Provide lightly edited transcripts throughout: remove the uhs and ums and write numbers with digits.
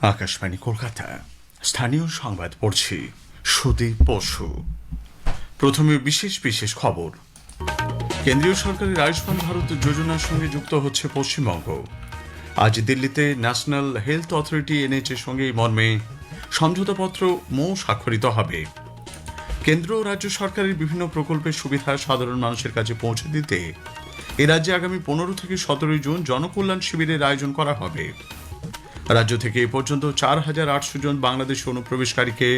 আকাশবাণী কলকাতা স্থানীয় সংবাদ পড়ছি সুদীপ বসু। প্রথমে বিশেষ বিশেষ খবর। কেন্দ্রীয় সরকারের আয়ুষ্মান ভারত যোজনার সঙ্গে যুক্ত হচ্ছে পশ্চিমবঙ্গ। আজ দিল্লিতে ন্যাশনাল হেলথ অথরিটি এনএইচএর সঙ্গে এই মর্মে সমঝোতাপত্র স্বাক্ষরিত হবে। কেন্দ্র ও রাজ্য সরকারের বিভিন্ন প্রকল্পের সুবিধা সাধারণ মানুষের কাছে পৌঁছে দিতে এ রাজ্যে আগামী 15 থেকে 17 জুন জনকল্যাণ শিবিরের আয়োজন করা হবে। রাজ্য থেকে এ পর্যন্ত 4,800 জন বাংলাদেশি অনুপ্রবেশকারীকে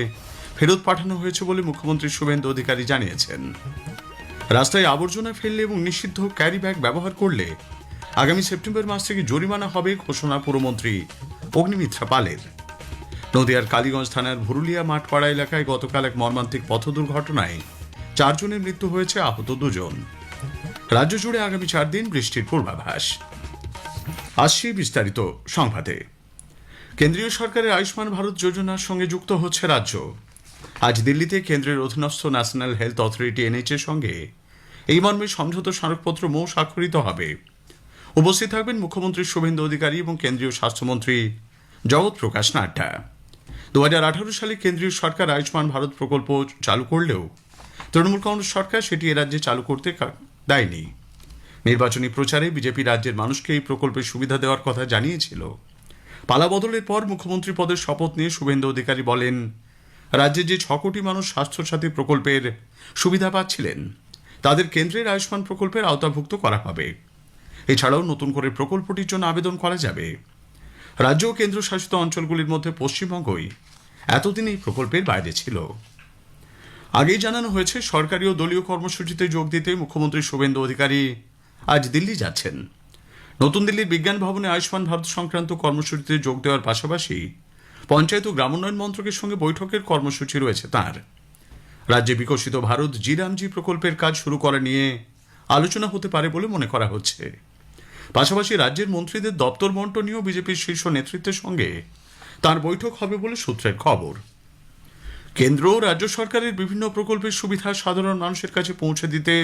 ফেরত পাঠানো হয়েছে বলে মুখ্যমন্ত্রী শুভেন্দু অধিকারী জানিয়েছেন। রাস্তায় আবর্জনা ফেললে এবং নিষিদ্ধ ক্যারি ব্যাগ ব্যবহার করলে আগামী সেপ্টেম্বর মাস থেকে জরিমানা হবে ঘোষণা পুরমন্ত্রী অগ্নিমিত্রা পালের। নদিয়ার কালীগঞ্জ থানার ভুরুলিয়া মাঠপাড়া এলাকায় গতকাল এক মর্মান্তিক পথ দুর্ঘটনায় 4 জনের মৃত্যু হয়েছে, আহত 2 জন। রাজ্য জুড়ে আগামী 4 দিন বৃষ্টির পূর্বাভাস। আসছি বিস্তারিত সংবাদে। কেন্দ্রীয় সরকারের আয়ুষ্মান ভারত যোজনার সঙ্গে যুক্ত হচ্ছে রাজ্য। আজ দিল্লিতে কেন্দ্রের অধীনস্থ ন্যাশনাল হেলথ অথরিটি এনএইচএর সঙ্গে এই মর্মে সমঝোতা স্মারকপত্র স্বাক্ষরিত হবে। উপস্থিত থাকবেন মুখ্যমন্ত্রী শুভেন্দু অধিকারী এবং কেন্দ্রীয় স্বাস্থ্যমন্ত্রী জগৎ প্রকাশ নাড্ডা। 2018 সালে কেন্দ্রীয় সরকার আয়ুষ্মান ভারত প্রকল্প চালু করলেও তৃণমূল কংগ্রেস সরকার সেটি এ রাজ্যে চালু করতে দেয়নি। নির্বাচনী প্রচারে বিজেপি রাজ্যের মানুষকে এই প্রকল্পের সুবিধা দেওয়ার কথা জানিয়েছিল। পালা বদলের পর মুখ্যমন্ত্রী পদের শপথ নিয়ে শুভেন্দু অধিকারী বলেন, রাজ্যে যে 6 কোটি মানুষ স্বাস্থ্যসাথী প্রকল্পের সুবিধা পাচ্ছিলেন তাদের কেন্দ্রের আয়ুষ্মান প্রকল্পের আওতাভুক্ত করা হবে। এছাড়াও নতুন করে প্রকল্পটির জন্য আবেদন করা যাবে। রাজ্য ও কেন্দ্রশাসিত অঞ্চলগুলির মধ্যে পশ্চিমবঙ্গই এতদিন এই প্রকল্পের বাইরে ছিল। আগেই জানানো হয়েছে, সরকারি ও দলীয় কর্মসূচিতে যোগ দিতে মুখ্যমন্ত্রী শুভেন্দু অধিকারী আজ দিল্লি যাচ্ছেন। নতুন দিল্লির বিজ্ঞান ভবনে আয়ুষ্মান ভারত সংক্রান্ত কর্মসূচিতে যোগ দেওয়ার পাশাপাশি পঞ্চায়েত ও গ্রামোন্নয়ন মন্ত্রকের সঙ্গে বৈঠকের কর্মসূচি রয়েছে তাঁর। রাজ্যে বিকশিত ভারত জি প্রকল্পের কাজ শুরু করা নিয়ে আলোচনা হতে পারে বলে মনে করা হচ্ছে। পাশাপাশি রাজ্যের মন্ত্রীদের দপ্তর বন্টনীয় বিজেপির শীর্ষ নেতৃত্বের সঙ্গে তার বৈঠক হবে বলে সূত্রের খবর। কেন্দ্র ও রাজ্য সরকারের বিভিন্ন প্রকল্পের সুবিধা সাধারণ মানুষের কাছে পৌঁছে দিতে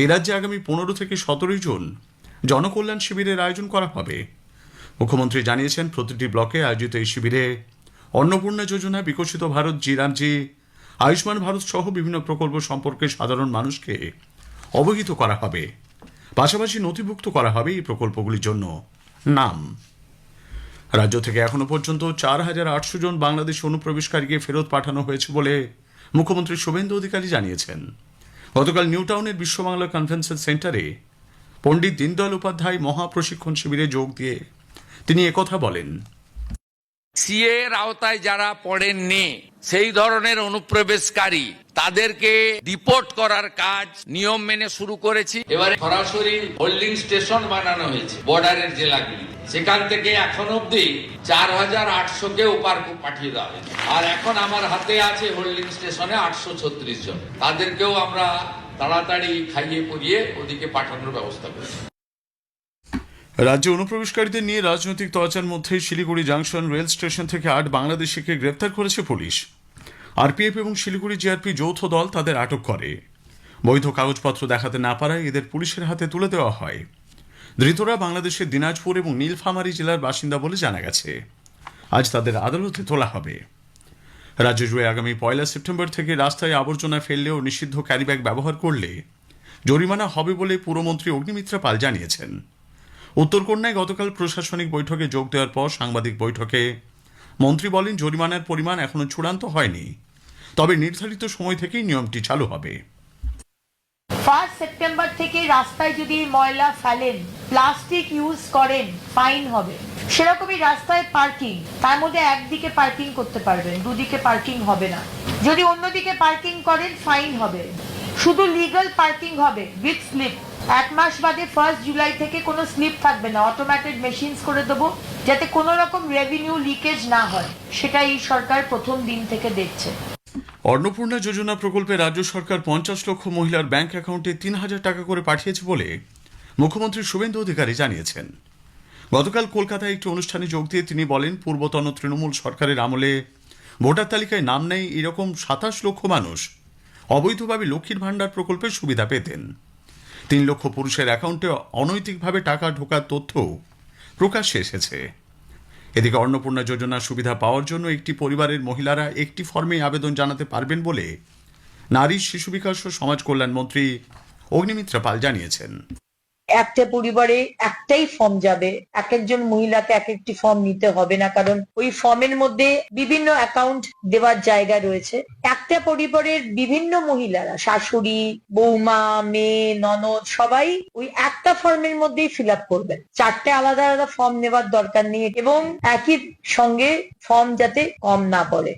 এ রাজ্যে আগামী 15 থেকে 17 জুন জনকল্যাণ শিবিরের আয়োজন করা হবে। মুখ্যমন্ত্রী জানিয়েছেন, প্রতিটি ব্লকে আয়োজিত এই শিবিরে অন্নপূর্ণা যোজনা, বিকশিত ভারত জি আয়ুষ্মান ভারত সহ বিভিন্ন প্রকল্প সম্পর্কে সাধারণ মানুষকে অবহিত করা হবে। পাশাপাশি নথিভুক্ত করা হবে এই প্রকল্পগুলির জন্য নাম। রাজ্য থেকে এখনো পর্যন্ত 4,800 জন বাংলাদেশি অনুপ্রবেশকারীকে ফেরত পাঠানো হয়েছে বলে মুখ্যমন্ত্রী শুভেন্দু অধিকারী জানিয়েছেন। গতকাল নিউ টাউনের বিশ্ববাংলা কনভেনশন সেন্টারে পণ্ডিত দীনদয়াল উপাধ্যায় মহাপ্রশিক্ষণ শিবিরে যোগ দিয়ে তিনি একথা বলেন। সিএ এর আওতায় যারা পড়েননি সেই ধরনের অনুপ্রবেশকারী তাদেরকে ডিপোর্ট করার কাজ নিয়ম মেনে শুরু করেছি। এবারে সরাসরি হোল্ডিং স্টেশন বানানো হয়েছে বর্ডারের জেলাগুলি। সেখান থেকে এখন অব্দি 4,800 কে ওপার পাঠিয়ে দেওয়া হয়েছে। আর এখন আমার হাতে আছে হোল্ডিং স্টেশনে 836 জন। তাদেরকেও আমরা তাড়াতাড়ি খাইয়ে পরিয়ে ওদিকে পাঠানোর ব্যবস্থা করেছি। রাজ্যে অনুপ্রবেশকারীদের নিয়ে রাজনৈতিক তরচার মধ্যে শিলিগুড়ি জাংশন রেল স্টেশন থেকে 8 বাংলাদেশিকে গ্রেপ্তার করেছে পুলিশ। আরপিএফ এবং শিলিগুড়ি জিআরপি যৌথ দল তাদের আটক করে। বৈধ কাগজপত্র দেখাতে না পারায় এদের পুলিশের হাতে তুলে দেওয়া হয়। ধৃতরা বাংলাদেশের দিনাজপুর এবং নীলফামারী জেলার বাসিন্দা বলে জানা গেছে। আজ তাদের আদালতে তোলা হবে। রাজ্য জুড়ে আগামী 1 সেপ্টেম্বর থেকে রাস্তায় আবর্জনা ফেললে ও নিষিদ্ধ ক্যারিব্যাগ ব্যবহার করলে জরিমানা হবে বলে পুরমন্ত্রী অগ্নিমিত্রা পাল জানিয়েছেন। উত্তরকন্যায় গতকাল প্রশাসনিক বৈঠকে যোগ দেওয়ার পর সাংবাদিক বৈঠকে মন্ত্রী বলেন, জরিমানার পরিমাণ এখনো চূড়ান্ত হয়নি, তবে নির্ধারিত সময় থেকেই নিয়মটি চালু হবে। 1 সেপ্টেম্বর থেকে রাস্তায় যদি ময়লা ফেলেন, প্লাস্টিক ইউজ করেন, ফাইন হবে। সেরকমই রাস্তায় পার্কিং, তার মধ্যে একদিকে পার্কিং করতে পারবেন, দুদিকে পার্কিং হবে না। যদি অন্যদিকে পার্কিং করেন, ফাইন হবে। শুধু লিগ্যাল পার্কিং হবে উইথ স্লিপ। 1 মাস বাদে 1 জুলাই থেকে কোনো স্লিপ থাকবে না, অটোমেটেড মেশিনস করে দেবো, যাতে কোনো রকম রেভিনিউ লিকেজ না হয়। সেটা এই সরকার প্রথম দিন থেকে দেখছে। অন্নপূর্ণা যোজনা প্রকল্পে রাজ্য সরকার 50 লক্ষ মহিলার ব্যাংক অ্যাকাউন্টে 3,000 টাকা করে পাঠিয়েছে বলে মুখ্যমন্ত্রী শুভেন্দু অধিকারী জানিয়েছেন। গতকাল কলকাতায় একটি অনুষ্ঠানে যোগ দিয়ে তিনি বলেন, পূর্বতন তৃণমূল সরকারের আমলে ভোটার তালিকায় নাম নেই এরকম 27 লক্ষ মানুষ অবৈধভাবে লক্ষ্মীর ভাণ্ডার প্রকল্পের সুবিধা পেতেন। 3 লক্ষ পুরুষের অ্যাকাউন্টে অনৈতিকভাবে টাকা ঢোকার তথ্য প্রকাশ্যে এসেছে। এদিকে অন্নপূর্ণা যোজনা সুবিধা পাওয়ার জন্য একটি পরিবারের মহিলারা একটি ফর্মে আবেদন জানাতে পারবেন বলে নারী শিশু বিকাশ ও সমাজ কল্যাণ মন্ত্রী অগ্নিমিত্রা পাল জানিয়েছেন। একটা পরিবারে একটাই ফর্ম যাবে, এক একজন মহিলাকে এক একটি ফর্ম নিতে হবে না, কারণ ওই ফর্মের মধ্যে বিভিন্ন অ্যাকাউন্ট দেওয়ার জায়গা রয়েছে। একটা পরিবারের বিভিন্ন মহিলারা, শাশুড়ি, বৌমা, মেয়ে, ননদ, সবাই ওই একটা ফর্মের মধ্যেই ফিল আপ করবেন। চারটে আলাদা আলাদা ফর্ম নেওয়ার দরকার নেই, এবং একই সঙ্গে ফর্ম যাতে কম না পড়ে।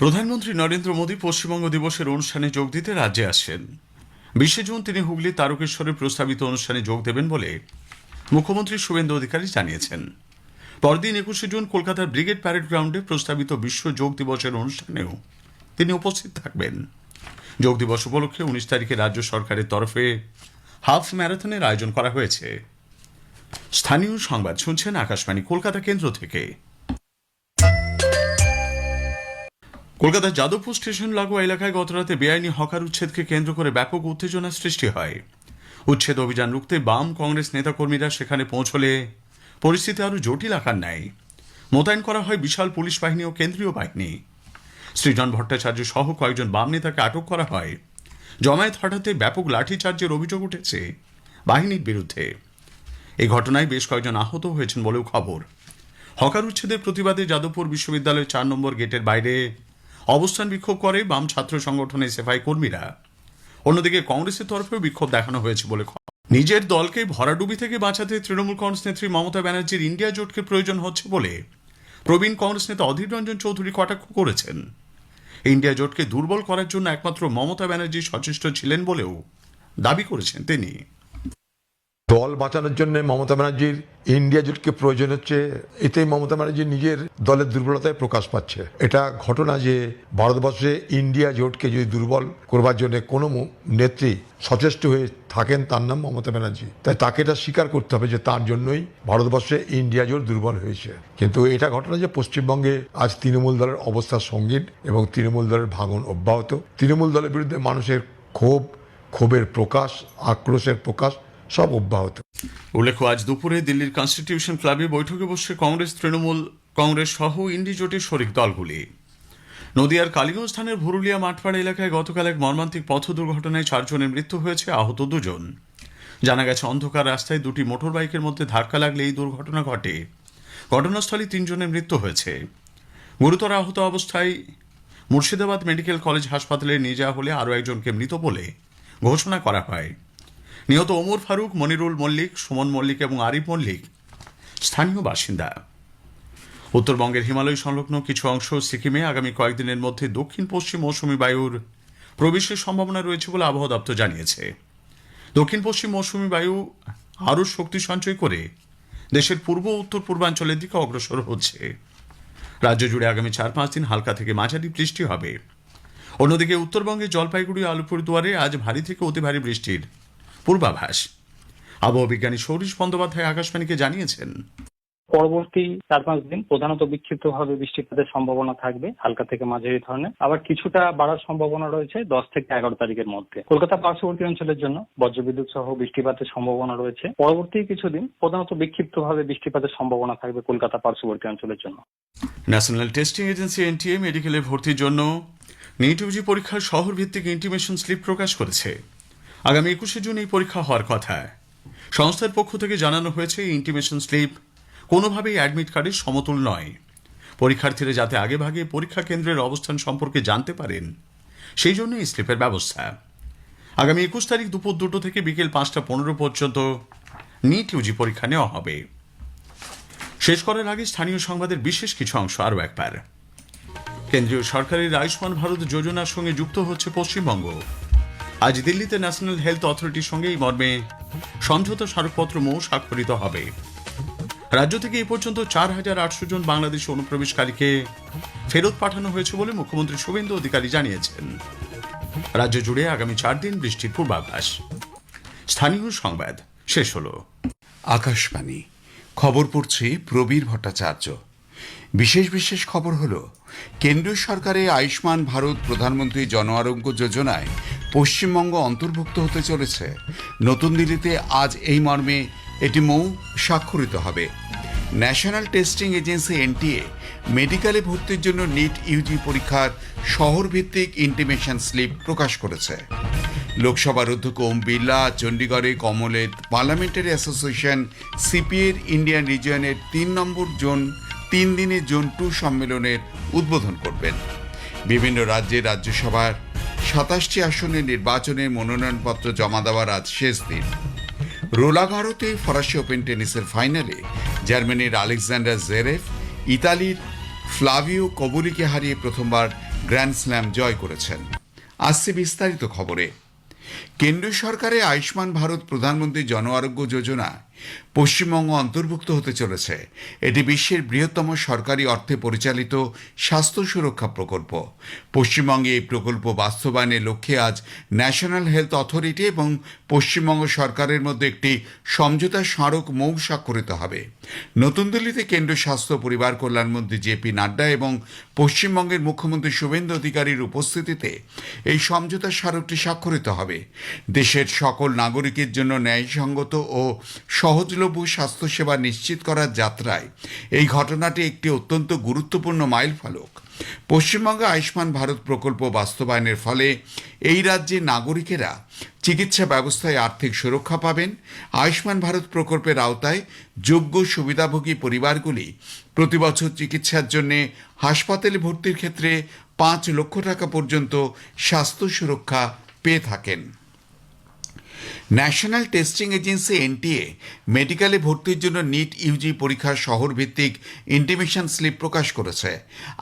প্রধানমন্ত্রী নরেন্দ্র মোদী পশ্চিমবঙ্গ দিবসের অনুষ্ঠানে যোগ দিতে রাজ্যে আসছেন। 20 জুন তিনি হুগলির তারকেশ্বরে প্রস্তাবিত অনুষ্ঠানে যোগ দেবেন বলে মুখ্যমন্ত্রী শুভেন্দু অধিকারী জানিয়েছেন। পরদিন 21 জুন কলকাতার ব্রিগেড প্যারেড গ্রাউন্ডে প্রস্তাবিত বিশ্ব যোগ দিবসের অনুষ্ঠানেও তিনি উপস্থিত থাকবেন। যোগ দিবস উপলক্ষে 19 তারিখে রাজ্য সরকারের তরফে হাফ ম্যারাথনের আয়োজন করা হয়েছে। স্থানীয় সংবাদ শুনছেন আকাশবাণী কলকাতা কেন্দ্র থেকে। কলকাতার যাদবপুর স্টেশন লাগোয়া এলাকায় গতরাতে বেআইনি হকার উচ্ছেদকে কেন্দ্র করে ব্যাপক উত্তেজনা সৃষ্টি হয়। উচ্ছেদ অভিযান রুখতে বাম কংগ্রেস নেতাকর্মীরা সেখানে পৌঁছলে পরিস্থিতি আরও জটিল আকার নেয়। মোতায়েন করা হয় বিশাল পুলিশ বাহিনী ও কেন্দ্রীয় বাহিনী। সৃজন ভট্টাচার্য সহ কয়েকজন বাম নেতাকে আটক করা হয়। জমায়েত হঠাতে ব্যাপক লাঠিচার্জের অভিযোগ উঠেছে বাহিনীর বিরুদ্ধে। এই ঘটনায় বেশ কয়েকজন আহত হয়েছেন বলেও খবর। হকার উচ্ছেদের প্রতিবাদে যাদবপুর বিশ্ববিদ্যালয়ের 4 নম্বর গেটের বাইরে অবস্থান বিক্ষোভ করে বাম ছাত্র সংগঠনের এসএফআই কর্মীরা। অন্যদিকে কংগ্রেসের তরফেও বিক্ষোভ দেখানো হয়েছে বলে খবর। নিজের দলকে ভরাডুবি থেকে বাঁচাতে তৃণমূল কংগ্রেস নেত্রী মমতা ব্যানার্জির ইন্ডিয়া জোটকে প্রয়োজন হচ্ছে বলে প্রবীণ কংগ্রেস নেতা অধীর রঞ্জন চৌধুরী কটাক্ষ করেছেন। ইন্ডিয়া জোটকে দুর্বল করার জন্য একমাত্র মমতা ব্যানার্জি সচেষ্ট ছিলেন বলেও দাবি করেছেন তিনি। দল বাঁচানোর জন্য মমতা ব্যানার্জির ইন্ডিয়া জোটকে প্রয়োজন হচ্ছে, এতেই মমতা ব্যানার্জি নিজের দলের দুর্বলতায় প্রকাশ পাচ্ছে। এটা ঘটনা যে ভারতবর্ষে ইন্ডিয়া জোটকে যদি দুর্বল করবার জন্য কোনো নেত্রী সচেষ্ট হয়ে থাকেন তার নাম মমতা ব্যানার্জি। তাই তাকে এটা স্বীকার করতে হবে যে তার জন্যই ভারতবর্ষে ইন্ডিয়া জোট দুর্বল হয়েছে। কিন্তু এটা ঘটনা যে পশ্চিমবঙ্গে আজ তৃণমূল দলের অবস্থা সঙ্গীন এবং তৃণমূল দলের ভাঙন অব্যাহত। তৃণমূল দলের বিরুদ্ধে মানুষের ক্ষোভের প্রকাশ, আক্রোশের প্রকাশ সব অব্যাহত। উল্লেখ্য, আজ দুপুরে দিল্লির কনস্টিটিউশন ক্লাবে বৈঠকে বসছে কংগ্রেস, তৃণমূল কংগ্রেস সহ ইন্ডি জোটের শরিক দলগুলি। নদিয়ার কালীগঞ্জ থানার ভুরুলিয়া মাঠপাড়া এলাকায় গতকাল এক মর্মান্তিক পথ দুর্ঘটনায় 4 জনের মৃত্যু হয়েছে, আহত 2 জন। জানা গেছে, অন্ধকার রাস্তায় 2টি মোটর বাইকের মধ্যে ধাক্কা লাগলে এই দুর্ঘটনা ঘটে। ঘটনাস্থলে 3 জনের মৃত্যু হয়েছে। গুরুতর আহত অবস্থায় মুর্শিদাবাদ মেডিকেল কলেজ হাসপাতালে নিয়ে যাওয়া হলে আরও একজনকে মৃত বলে ঘোষণা করা হয়। নিহত ওমর ফারুক, মনিরুল মল্লিক, সুমন মল্লিক এবং আরিফ মল্লিক স্থানীয় বাসিন্দা। উত্তরবঙ্গের হিমালয় সংলগ্ন কিছু অংশ সিকিমে আগামী কয়েকদিনের মধ্যে দক্ষিণ পশ্চিম মৌসুমী বায়ুর প্রবেশের সম্ভাবনা রয়েছে বলে আবহাওয়া দপ্তর জানিয়েছে। দক্ষিণ পশ্চিম মৌসুমী বায়ু আরও শক্তি সঞ্চয় করে দেশের পূর্ব উত্তর পূর্বাঞ্চলের দিকে অগ্রসর হচ্ছে। রাজ্য জুড়ে আগামী 4-5 দিন হালকা থেকে মাঝারি বৃষ্টি হবে। অন্যদিকে উত্তরবঙ্গের জলপাইগুড়ি, আলিপুরদুয়ারে আজ ভারী থেকে অতি ভারী বৃষ্টির পূর্বাভাস। আবহাওয়া বিজ্ঞানী সৌরীশ বন্দ্যোপাধ্যায় আকাশবাণীকে জানিয়েছেন, পরবর্তী 4-5 দিন প্রধানত বিক্ষিপ্তভাবে বৃষ্টিপাতের সম্ভাবনা থাকবে, হালকা থেকে মাঝারি ধরনের। আবার কিছুটা বাড়ার সম্ভাবনা রয়েছে 10 থেকে 11 তারিখের মধ্যে। কলকাতা পার্শ্ববর্তী অঞ্চলের জন্য বজ্রবিদ্যুৎ সহ বৃষ্টিপাতের সম্ভাবনা রয়েছে। পরবর্তী কিছুদিন প্রধানত বিক্ষিপ্তভাবে বৃষ্টিপাতের সম্ভাবনা থাকবে কলকাতা পার্শ্ববর্তী অঞ্চলের জন্য। ন্যাশনাল টেস্টিং এজেন্সি এনটিএ মেডিকেলে ভর্তির জন্য নিট ইউজি পরীক্ষার শহর ভিত্তিক ইন্টিমেশন স্লিপ প্রকাশ করেছে। আগামী 21 জুন এই পরীক্ষা হওয়ার কথা। সংস্থার পক্ষ থেকে জানানো হয়েছে, এই ইন্টিমেশন স্লিপ কোনোভাবেই অ্যাডমিট কার্ডের সমতুল নয়। পরীক্ষার্থীরা যাতে আগেভাগে পরীক্ষা কেন্দ্রের অবস্থান সম্পর্কে জানতে পারেন, সেই জন্য এই স্লিপের ব্যবস্থা। আগামী 21 তারিখ দুপুর 2টো থেকে বিকেল 5টা 15 পর্যন্ত নিট ইউজি পরীক্ষা নেওয়া হবে। শেষ করার আগে স্থানীয় সংবাদের বিশেষ কিছু অংশ আরও একবার। কেন্দ্রীয় সরকারের আয়ুষ্মান ভারত যোজনার সঙ্গে যুক্ত হচ্ছে পশ্চিমবঙ্গ। আজ দিল্লিতে ন্যাশনাল হেলথ অথরিটির সঙ্গে এই মর্মে সমঝোতা স্মারকপত্র স্বাক্ষরিত হবে। রাজ্য থেকে এই পর্যন্ত 4,800 জন বাংলাদেশি অনুপ্রবেশকারীকে ফেরত পাঠানো হয়েছে বলে মুখ্যমন্ত্রী শুভেন্দু অধিকারী জানিয়েছেন। রাজ্য জুড়ে আগামী 4 দিন বৃষ্টির পূর্বাভাস। স্থানীয় সংবাদ শেষ হল। আকাশবাণী খবর পড়ছে প্রবীর ভট্টাচার্য। বিশেষ খবর হলো, কেন্দ্রীয় সরকারের আয়ুষ্মান ভারত প্রধানমন্ত্রী জন আরোগ্য যোজনায় পশ্চিমবঙ্গ অন্তর্ভুক্ত হতে চলেছে। নতুন দিল্লিতে আজ এই মর্মে এটি স্বাক্ষরিত হবে। ন্যাশনাল টেস্টিং এজেন্সি এনটিএ মেডিকেলে ভর্তির জন্য নিট ইউজি পরীক্ষার শহরভিত্তিক ইন্টিমেশন স্লিপ প্রকাশ করেছে। লোকসভার অধ্যক্ষ ওম বিড়লা চণ্ডীগড়ে কমনওয়েলথ পার্লামেন্টারি অ্যাসোসিয়েশন সিপিএর ইন্ডিয়ান রিজিয়নের 3 দিনের জোন 2 সম্মেলনের উদ্বোধন করবেন। বিভিন্ন রাজ্যের রাজ্যসভার 27টি আসনের নির্বাচনের মনোনয়নপত্র জমা দেওয়ার আজ শেষ দিন। রোলাগারোতে ফরাসি ওপেন টেনিসের ফাইনালে জার্মানির আলেকজান্ডার জেরেভ ইতালির ফ্লাভিও কবুলিকে হারিয়ে প্রথমবার গ্র্যান্ড স্ল্যাম জয় করেছেন। আসছে বিস্তারিত খবরে। কেন্দ্রীয় সরকারের আয়ুষ্মান ভারত প্রধানমন্ত্রী জন আরোগ্য যোজনা পশ্চিমবঙ্গ অন্তর্ভুক্ত হতে চলেছে। এটি বিশ্বের বৃহত্তম সরকারি অর্থে পরিচালিত স্বাস্থ্য সুরক্ষা প্রকল্প। পশ্চিমবঙ্গে এই প্রকল্প বাস্তবায়নের লক্ষ্যে আজ ন্যাশনাল হেলথ অথরিটি এবং পশ্চিমবঙ্গ সরকারের মধ্যে একটি সমঝোতা স্মারক মৌন স্বাক্ষরিত হবে। নতুন দিল্লিতে কেন্দ্রীয় স্বাস্থ্য পরিবার কল্যাণমন্ত্রী জেপি নাড্ডা এবং পশ্চিমবঙ্গের মুখ্যমন্ত্রী শুভেন্দু অধিকারীর উপস্থিতিতে এই সমঝোতা স্মারকটি স্বাক্ষরিত হবে। দেশের সকল নাগরিকের জন্য ন্যায়সঙ্গত ও সহজলভ্য স্বাস্থ্যসেবা নিশ্চিত করার যাত্রায় এই ঘটনাটি একটি অত্যন্ত গুরুত্বপূর্ণ মাইলফলক। পশ্চিমবঙ্গে আয়ুষ্মান ভারত প্রকল্প বাস্তবায়নের ফলে এই রাজ্যের নাগরিকেরা চিকিৎসা ব্যবস্থায় আর্থিক সুরক্ষা পাবেন। আয়ুষ্মান ভারত প্রকল্পের আওতায় যোগ্য সুবিধাভোগী পরিবারগুলি প্রতি বছর চিকিৎসার জন্য হাসপাতালে ভর্তির ক্ষেত্রে 5 লক্ষ টাকা পর্যন্ত স্বাস্থ্য সুরক্ষা পেয়ে থাকেন। ন্যাশনাল টেস্টিং এজেন্সি এনটিএ মেডিকেলে ভর্তির জন্য নিট ইউজি পরীক্ষার শহরভিত্তিক ইন্টিমেশন স্লিপ প্রকাশ করেছে।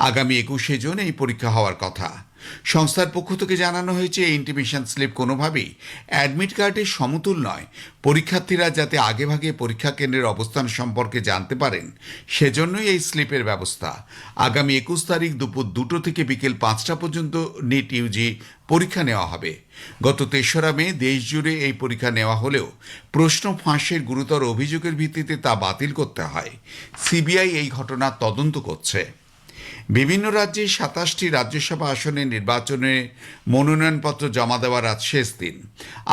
আগামী 21শে জুন এই পরীক্ষা হওয়ার কথা। সংস্থার পক্ষ থেকে জানানো হয়েছে এই ইন্টিমেশন স্লিপ কোনোভাবেই অ্যাডমিট কার্ডের সমতুল নয়। পরীক্ষার্থীরা যাতে আগেভাগে পরীক্ষা কেন্দ্রের অবস্থান সম্পর্কে জানতে পারেন সেজন্যই এই স্লিপের ব্যবস্থা। আগামী 21 তারিখ দুপুর 2টো থেকে বিকেল 5টা পর্যন্ত নিট ইউজি পরীক্ষা নেওয়া হবে। গত 3রা মে দেশ জুড়ে এই পরীক্ষা নেওয়া হলেও প্রশ্ন ফাঁসের গুরুতর অভিযোগের ভিত্তিতে তা বাতিল করতে হয়। সিবিআই এই ঘটনার তদন্ত করছে। বিভিন্ন রাজ্যে 27টি রাজ্যসভা আসনের নির্বাচনে মনোনয়নপত্র জমা দেওয়ার আজ শেষ দিন।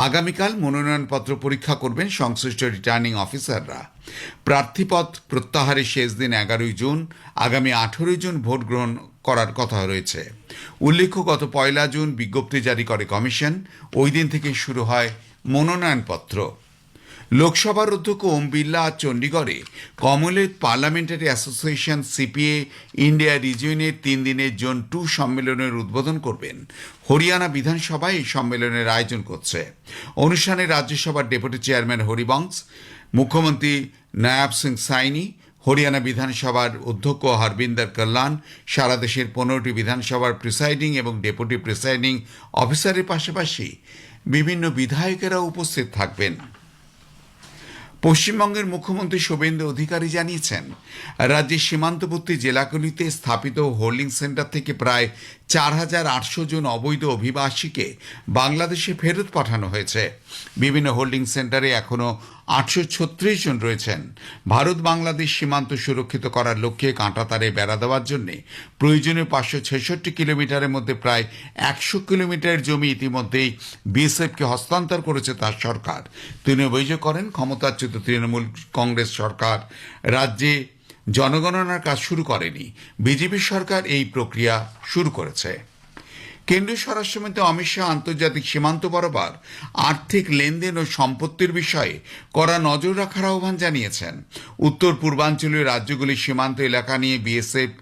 আগামীকাল মনোনয়নপত্র পরীক্ষা করবেন সংশ্লিষ্ট রিটার্নিং অফিসাররা। প্রার্থীপদ প্রত্যাহারের শেষ দিন 11ই জুন। আগামী 18ই জুন ভোট গ্রহণ করার কথা রয়েছে। উল্লেখ্য, গত 1 জুন বিজ্ঞপ্তি জারি করে কমিশন। ওই দিন থেকে শুরু হয় মনোনয়নপত্র। লোকসভার অধ্যক্ষ ওম বিড়লা আজ চণ্ডীগড়ে Commonwealth parliamentary association CPA India রিজিয়নের 3 দিনের জোন 2 সম্মেলনের উদ্বোধন করবেন। হরিয়ানা বিধানসভায় এই সম্মেলনের আয়োজন করছে। অনুষ্ঠানে রাজ্যসভার ডেপুটি চেয়ারম্যান হরিবংশ, মুখ্যমন্ত্রী নায়াব সিং সাইনি, হরিয়ানা বিধানসভার অধ্যক্ষ হরবিন্দর কল্যাণ, সারা দেশের 15টি বিধানসভার প্রিসাইডিং এবং ডেপুটি প্রিসাইডিং অফিসারের পাশাপাশি বিভিন্ন বিধায়কেরা উপস্থিত থাকবেন। পশ্চিমবঙ্গের মুখ্যমন্ত্রী শুভেন্দু অধিকারী জানিয়েছেন, রাজ্যের সীমান্তবর্তী জেলাগুলিতে স্থাপিত হোল্ডিং সেন্টার থেকে প্রায় 4800 জন অবৈধ অভিবাসীকে বাংলাদেশে ফেরত পাঠানো হয়েছে। বিভিন্ন হোল্ডিং সেন্টারে এখনও 836 জন রয়েছেন। ভারত বাংলাদেশ সীমান্ত সুরক্ষিত করার লক্ষ্যে কাঁটাতারে বেড়া দেওয়ার জন্য প্রয়োজনীয় 566 কিলোমিটারের মধ্যে প্রায় 100 কিলোমিটার জমি ইতিমধ্যেই বিএসএফকে হস্তান্তর করেছে তার সরকার। তিনি অভিযোগ করেন, ক্ষমতাচ্যুত তৃণমূল কংগ্রেস সরকার রাজ্যে জনগণনার কাজ শুরু করেনি। বিজেপি সরকার এই প্রক্রিয়া শুরু করেছে। কেন্দ্রীয় স্বরাষ্ট্রমন্ত্রী অমিত শাহ আন্তর্জাতিক সীমান্ত বরাবর আর্থিক লেনদেন ও সম্পত্তির বিষয়ে কড়া নজর রাখার আহ্বান জানিয়েছেন। উত্তর পূর্বাঞ্চলীয় রাজ্যগুলির সীমান্ত এলাকা নিয়ে বিএসএফ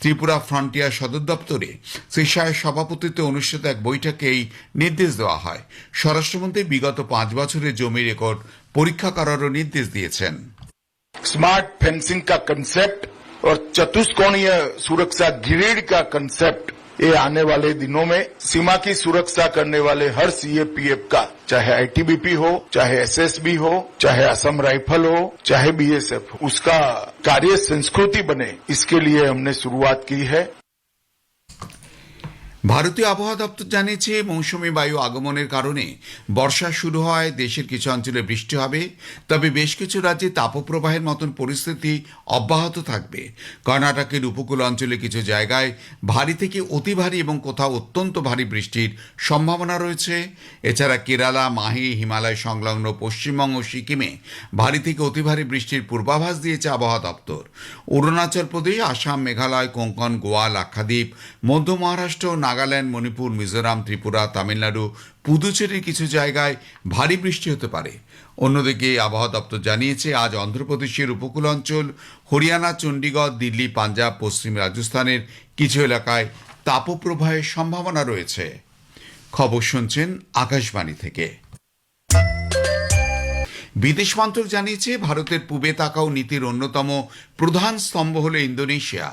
ত্রিপুরা ফ্রন্টিয়ার সদর দপ্তরে শ্রী শাহের সভাপতিত্বে অনুষ্ঠিত এক বৈঠকে এই নির্দেশ দেওয়া হয়। স্বরাষ্ট্রমন্ত্রী বিগত 5 বছরের জমি রেকর্ড পরীক্ষা করারও নির্দেশ দিয়েছেন। स्मार्ट फेंसिंग का कंसेप्ट और चतुष्कोणीय सुरक्षा ग्रिड का कंसेप्ट ये आने वाले दिनों में सीमा की सुरक्षा करने वाले हर सीएपीएफ का, चाहे आईटीबीपी हो, चाहे एसएसबी हो, चाहे असम राइफल हो, चाहे बीएसएफ, उसका कार्य संस्कृति बने, इसके लिए हमने शुरुआत की है। ভারতীয় আবহাওয়া দপ্তর জানিয়েছে মৌসুমী বায়ু আগমনের কারণে বর্ষা শুরু হয়, দেশের কিছু অঞ্চলে বৃষ্টি হবে, তবে বেশ কিছু রাজ্যে তাপপ্রবাহের মতন পরিস্থিতি অব্যাহত থাকবে। কর্ণাটকের উপকূল অঞ্চলে কিছু জায়গায় ভারী থেকে অতি ভারী এবং কোথাও অত্যন্ত ভারী বৃষ্টির সম্ভাবনা রয়েছে। এছাড়া কেরালা, মাহি, হিমালয় সংলগ্ন পশ্চিমবঙ্গ, সিকিমে ভারী থেকে অতি ভারী বৃষ্টির পূর্বাভাস দিয়েছে আবহাওয়া দপ্তর। অরুণাচল প্রদেশ, আসাম, মেঘালয়, কোঙ্কণ, গোয়া, লাক্ষাদ্বীপ, মধ্য মহারাষ্ট্র, নাগাল্যান্ড, মণিপুর, মিজোরাম, ত্রিপুরা, তামিলনাড়ু, পুদুচেরির কিছু জায়গায় ভারী বৃষ্টি হতে পারে। অন্যদিকে আবহাওয়া দপ্তর জানিয়েছে আজ অন্ধ্রপ্রদেশের উপকূল অঞ্চল, হরিয়ানা, চণ্ডীগড়, দিল্লি, পাঞ্জাব, পশ্চিম রাজস্থানের কিছু এলাকায় তাপপ্রবাহের সম্ভাবনা রয়েছে। খবর শুনছেন আকাশবাণী থেকে। বিদেশ মন্ত্রক জানিয়েছে ভারতের পূবে তাকাও নীতির অন্যতম প্রধান স্তম্ভ হল ইন্দোনেশিয়া।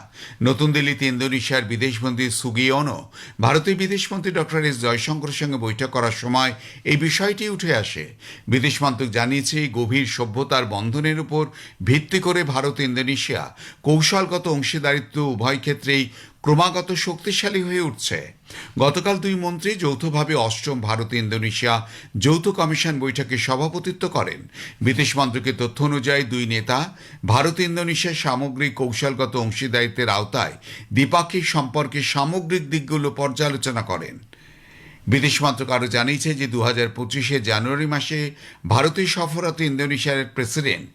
নতুন দিল্লিতে ইন্দোনেশিয়ার বিদেশমন্ত্রী সুগিওনো ভারতীয় বিদেশমন্ত্রী ডক্টর এস জয়শঙ্করের সঙ্গে বৈঠক করার সময় এই বিষয়টি উঠে আসে। বিদেশ মন্ত্রক জানিয়েছে গভীর সভ্যতার বন্ধনের উপর ভিত্তি করে ভারত ইন্দোনেশিয়া কৌশলগত অংশীদারিত্ব উভয় ক্ষেত্রেই ক্রমাগত শক্তিশালী হয়ে উঠছে। গতকাল দুই মন্ত্রী যৌথভাবে অষ্টম ভারত ইন্দোনেশিয়া যৌথ কমিশন বৈঠকে সভাপতিত্ব করেন। বিদেশ মন্ত্রকের তথ্য অনুযায়ী দুই নেতা ভারত ইন্দোনেশিয়ার সামগ্রিক কৌশলগত অংশীদারিত্বের আওতায় দ্বিপাক্ষিক সম্পর্কের সামগ্রিক দিকগুলো পর্যালোচনা করেন। বিদেশ মন্ত্রক আরও জানিয়েছে যে 2025 জানুয়ারি মাসে ভারতীয় সফররত ইন্দোনেশিয়ার প্রেসিডেন্ট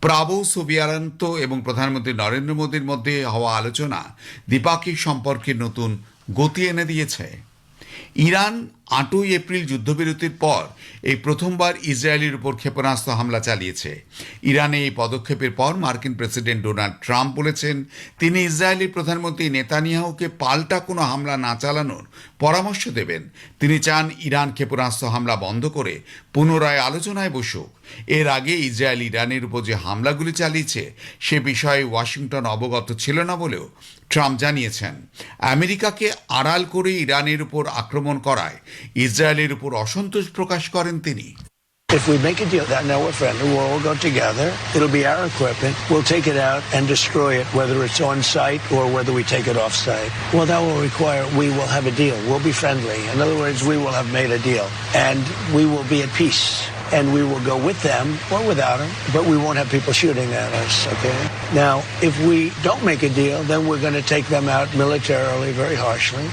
প্রাবো সুবিয়ান্তো এবং প্রধানমন্ত্রী নরেন্দ্র মোদীর মধ্যে হওয়া আলোচনা দ্বিপাক্ষিক সম্পর্কের নতুন গতি এনে দিয়েছে। ইরান 8 এপ্রিল যুদ্ধবিরতির পর এই প্রথমবার ইসরায়েলের উপর ক্ষেপণাস্ত্র হামলা চালিয়েছে। ইরানে এই পদক্ষেপের পর মার্কিন প্রেসিডেন্ট ডোনাল্ড ট্রাম্প বলেছেন তিনি ইসরায়েলের প্রধানমন্ত্রী নেতানিয়াহুকে পাল্টা কোনো হামলা না চালানোর পরামর্শ দেবেন। তিনি চান ইরান ক্ষেপণাস্ত্র হামলা বন্ধ করে পুনরায় আলোচনায় বসুক। এর আগে ইসরায়েল ইরানের উপর যে হামলাগুলি চালিয়েছে সে বিষয়ে ওয়াশিংটন অবগত ছিল না বলেও ট্রাম্প জানিয়েছেন। আমেরিকাকে আড়াল করে ইরানের উপর আক্রমণ করায় ইসরায়েলের উপর অসন্তোষ প্রকাশ করেন তিনি। If we make a deal, that now we're friendly, we'll all go together. It'll be our equipment. We'll take it out and destroy it, whether it's on site or whether we take it off site. Well, that will require we will have a deal. We'll be friendly. In other words, we will have made a deal. And we will be at peace. And we will go with them or without them, but we won't have people shooting at us, okay? Now, if we don't make a deal, then we're going to take them out militarily, very harshly.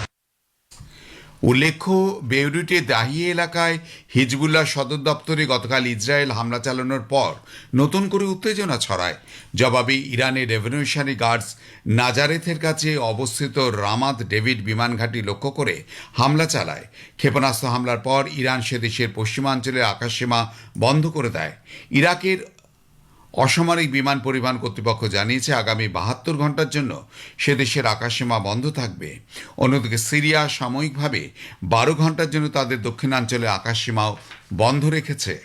উল্লেখ্য, বেইরুটের দাহিয়ে এলাকায় Hezbollah সদর দপ্তরে গতকাল Israel হামলা চালানোর পর নতুন করে উত্তেজনা ছড়ায়। জবাবে ইরানের রেভলিউশনারি গার্ডস নাজারেথের কাছে অবস্থিত রামাত ডেভিড বিমান ঘাঁটি লক্ষ্য করে হামলা চালায়। ক্ষেপণাস্ত্র হামলার পর ইরান সে দেশের পশ্চিমাঞ্চলের আকাশসীমা বন্ধ করে দেয়। ইরাকের অসামরিক বিমান পরিবহন কর্তৃপক্ষ জানিয়েছে আগামী 72 ঘন্টার জন্য সে দেশের আকাশসীমা বন্ধ থাকবে। অন্যদিকে সিরিয়া সাময়িকভাবে 12 ঘন্টার জন্য তাদের দক্ষিণাঞ্চলে আকাশসীমাও বন্ধ রেখেছে।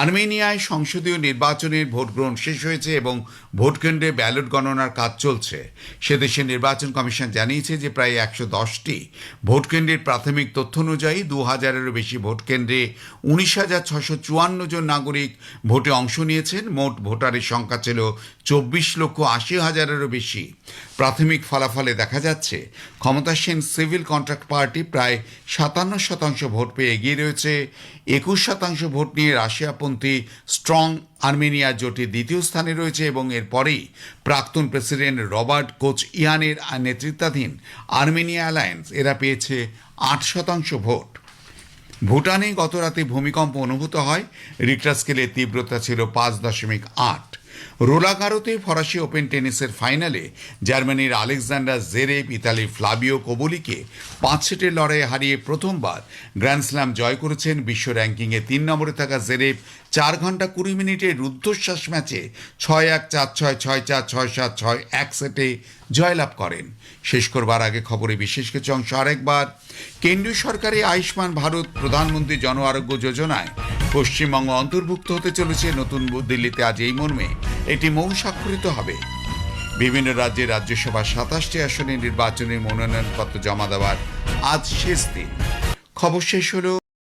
আর্মেনিয়ায় সংসদীয় নির্বাচনের ভোট গ্রহণ শেষ হয়েছে এবং ভোটকেন্দ্রে ব্যালট গণনার কাজ চলছে। সে দেশের নির্বাচন কমিশন জানিয়েছে যে প্রায় 110টি ভোটকেন্দ্রের প্রাথমিক তথ্য অনুযায়ী 2000-এরও বেশি ভোটকেন্দ্রে 19,654 জন নাগরিক ভোটে অংশ নিয়েছেন। মোট ভোটারের সংখ্যা ছিল 24,80,000-এরও বেশি। প্রাথমিক ফলাফলে দেখা যাচ্ছে ক্ষমতাসীন সিভিল কন্ট্রাক্ট পার্টি প্রায় 57% ভোট পেয়ে এগিয়ে রয়েছে। 21% ভোট নিয়ে রাশিয়াপন্থী স্ট্রং আর্মেনিয়া জোটে দ্বিতীয় স্থানে রয়েছে এবং এরপরেই প্রাক্তন প্রেসিডেন্ট রবার্ট কোচইয়ানের নেতৃত্বাধীন আর্মেনিয়া অ্যালায়েন্স, এরা পেয়েছে 8% ভোট। ভুটানে গত রাতে ভূমিকম্প অনুভূত হয়। রিক্টার স্কেলের তীব্রতা ছিল 5.8। রোলাগারোতে ফরাসি ওপেন টেনিসের ফাইনালে জার্মানির আলেকজান্ডার জেরেভ ইতালির ফ্লাবিও কোবোলিকে 5 সেটের লড়াইয়ে হারিয়ে প্রথমবার গ্র্যান্ড স্ল্যাম জয় করেছেন। বিশ্ব র্যাঙ্কিংয়ে 3 নম্বরে থাকা জেরেভ 4 ঘন্টা 20 মিনিটের রুদ্ধশ্বাস ম্যাচে 6-1, 4-6, 6-4, 6-7, 6-1 সেটে জয়লাভ করেন। শেষ করবার আগে খবরে বিশেষ কিছু অংশ আরেকবার। কেন্দ্রীয় সরকারের আয়ুষ্মান ভারত প্রধানমন্ত্রী জন আরোগ্য যোজনায় পশ্চিমবঙ্গ অন্তর্ভুক্ত হতে চলেছে। নতুন দিল্লিতে আজ এই মর্মে এটি মৌ স্বাক্ষরিত হবে। বিভিন্ন রাজ্যের রাজ্যসভা 27টি আসনে নির্বাচনের মনোনয়নপত্র জমা দেওয়ার আজ শেষ দিন। খবর শেষ হলো।